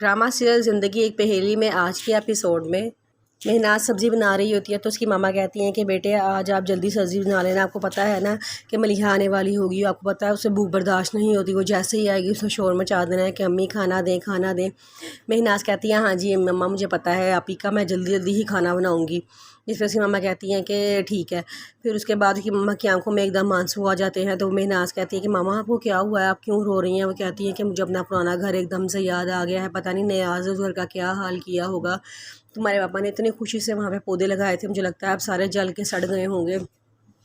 Drama serial ज़िंदगी एक पहेली में आज के एपिसोड में महनाज सब्ज़ी बना रही होती है तो उसकी मामा कहती हैं कि बेटे आज आप जल्दी सब्ज़ी बना लेना, आपको पता है ना कि मलिहा आने वाली होगी, आपको पता है उसे भूख बर्दाश्त नहीं होती, वो जैसे ही आएगी उसने शोर मचा देना है कि अम्मी खाना दें खाना दें। महनाज कहती हैं हाँ जी मम्मा मुझे पता है आप ही का, मैं जल्दी जल्दी ही खाना बनाऊँगी। जिस वजह से मामा कहती हैं कि ठीक है। फिर उसके बाद कि मम्मा की आंखों में एकदम आंसू आ जाते हैं तो महनाज कहती है कि मामा आपको क्या हुआ है, आप क्यों रो रही हैं। वो कहती हैं कि मुझे अपना पुराना घर एकदम से याद आ गया है, पता नहीं नयाज उस घर का क्या हाल किया होगा। तुम्हारे पापा ने इतनी खुशी से वहाँ पे पौधे लगाए थे, मुझे लगता है अब सारे जल के सड़ गए होंगे।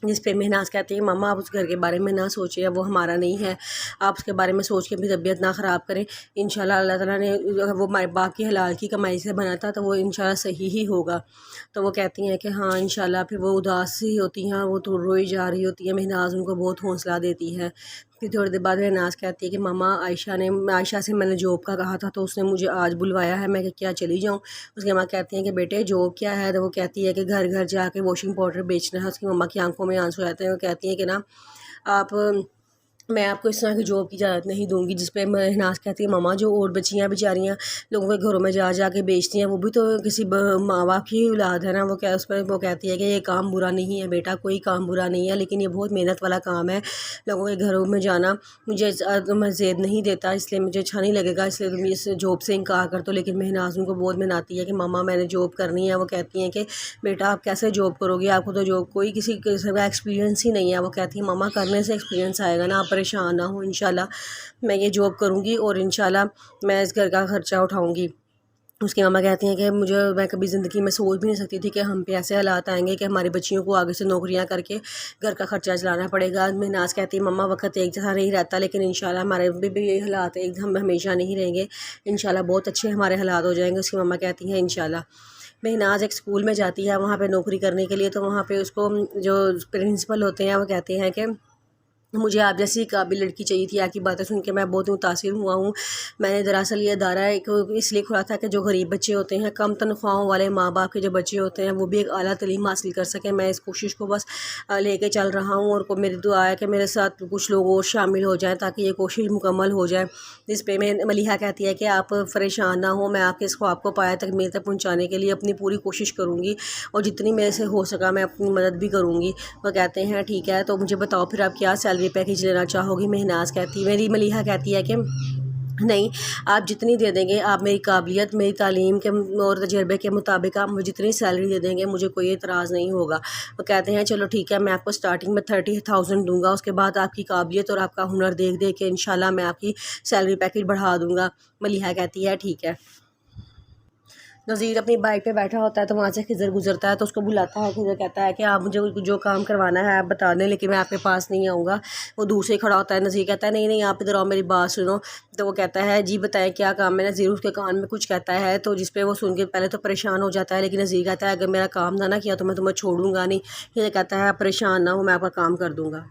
जिस पे महनाज कहती है मामा आप उस घर के बारे में ना सोचिए, वो हमारा नहीं है, आप उसके बारे में सोच के अपनी तबीयत ना ख़राब करें। इंशाल्लाह अल्लाह ताला ने वो हमारे बाप की हलाल की कमाई से बना था तो वो इंशाल्लाह सही ही होगा। तो वो कहती हैं कि हाँ इंशाल्लाह। फिर वो उदास ही होती हैं, वो तो रोई जा रही होती है। महनाज उनको बहुत हौसला देती है। फिर थोड़ी देर बाद महनाज कहती है कि मामा आयशा से मैंने जॉब का कहा था तो उसने मुझे आज बुलवाया है, मैं क्या चली जाऊँ। उसकी माँ कहती हैं कि बेटे जॉब क्या है, तो वो कहती है कि घर घर जाके वॉशिंग पाउडर बेचना है। उसकी मम्मा की आंखों में आंसू आते हैं। वो कहती हैं कि ना आप मैं आपको इस तरह की जॉब की इजाज़त नहीं दूंगी। जिस पे महनाज कहती है मामा जो और बच्चियाँ बेचारियाँ लोगों के घरों में जा के बेचती हैं वो भी तो किसी माँ बाप की औलाद है ना। वो क्या उस पर वो कहती है कि ये काम बुरा नहीं है बेटा, कोई काम बुरा नहीं है, लेकिन ये बहुत मेहनत वाला काम है लोगों के घरों में जाना। मुझे मैं ज़ेद नहीं देता इसलिए मुझे अच्छा नहीं लगेगा, इसलिए तुम इस जॉब से इनकार कर दो। लेकिन महनाज उनको बहुत मनाती है कि मामा मैंने जॉब करनी है। वो कहती हैं कि बेटा आप कैसे जॉब करोगे, आपको तो जॉब कोई किसी किस्म का एक्सपीरियंस ही नहीं है। वो कहती है मामा करने से एक्सपीरियंस आएगा ना, आप परेशान ना हो, इंशाल्लाह मैं ये जॉब करूँगी और इंशाल्लाह मैं इस घर का खर्चा उठाऊँगी। उसकी मामा कहती हैं कि मैं कभी ज़िंदगी में सोच भी नहीं सकती थी कि हम पे ऐसे हालात आएंगे कि हमारी बच्चियों को आगे से नौकरियां करके घर का खर्चा चलाना पड़ेगा। महनाज कहती है मम्मा वक्त एक जैसा नहीं रहता, लेकिन इंशाल्लाह हमारे भी ये हालात एक हम हमेशा नहीं रहेंगे, इंशाल्लाह बहुत अच्छे हमारे हालात हो जाएंगे। उसकी मम्मा कहती हैं इंशाल्लाह। महनाज एक स्कूल में जाती है वहाँ पे नौकरी करने के लिए, तो वहाँ पे उसको जो प्रिंसिपल होते हैं वो कहते हैं कि मुझे आप जैसी काबिल लड़की चाहिए थी। आपकी बातें सुन के मैं बहुत मुतासिर हुआ हूँ। मैंने दरअसल ये अदारा एक इसलिए खोला था कि जो गरीब बच्चे होते हैं, कम तनख्वाहों वाले माँ बाप के जो बच्चे होते हैं वो भी एक आला तालीम हासिल कर सकें। मैं इस कोशिश को बस लेके चल रहा हूँ और मेरी दुआ है कि मेरे साथ कुछ लोग और शामिल हो जाएँ ताकि ये कोशिश मुकम्मल हो जाए। जिस पे मैं मलिहा कहती है कि आप परेशान ना हो, मैं आपके इस ख्वाब को पाया तक मेरे तक पहुँचाने के लिए अपनी पूरी कोशिश करूँगी और जितनी मेरे से हो सका मैं अपनी मदद भी करूँगी। वो कहते हैं ठीक है, तो मुझे बताओ फिर आप क्या सैलरी पैकेज लेना चाहोगी। महनाज कहती मेरी मलिहा कहती है कि नहीं, आप जितनी दे देंगे, आप मेरी काबिलियत मेरी तालीम के और तजर्बे के मुताबिक आप मुझे जितनी सैलरी दे देंगे मुझे कोई एतराज़ नहीं होगा। वो कहते हैं चलो ठीक है, मैं आपको स्टार्टिंग में 30,000 दूंगा, उसके बाद आपकी काबिलियत और आपका हुनर देख देख के इंशाल्लाह मैं आपकी सैलरी पैकेज बढ़ा दूंगा। मलिहा कहती है ठीक है। नज़ीर अपनी बाइक पे बैठा होता है तो वहाँ से खिज़र गुजरता है तो उसको बुलाता है। खिज़र कहता है कि आप मुझे जो काम करवाना है आप बता दें, लेकिन मैं आपके पास नहीं आऊँगा। वो दूर से ही खड़ा होता है। नज़ीर कहता है नहीं नहीं आप इधर आओ मेरी बात सुनो। तो वो कहता है जी बताएं क्या काम है। नज़ीर उसके कान में कुछ कहता है तो जिस पे वो सुन के पहले तो परेशान हो जाता है, लेकिन नज़ीर कहता है अगर मेरा काम था ना किया तो मैं तुम्हें छोड़ूंगा नहीं। खिज़र कहता है आप परेशान ना हो, मैं आपका काम कर दूँगा।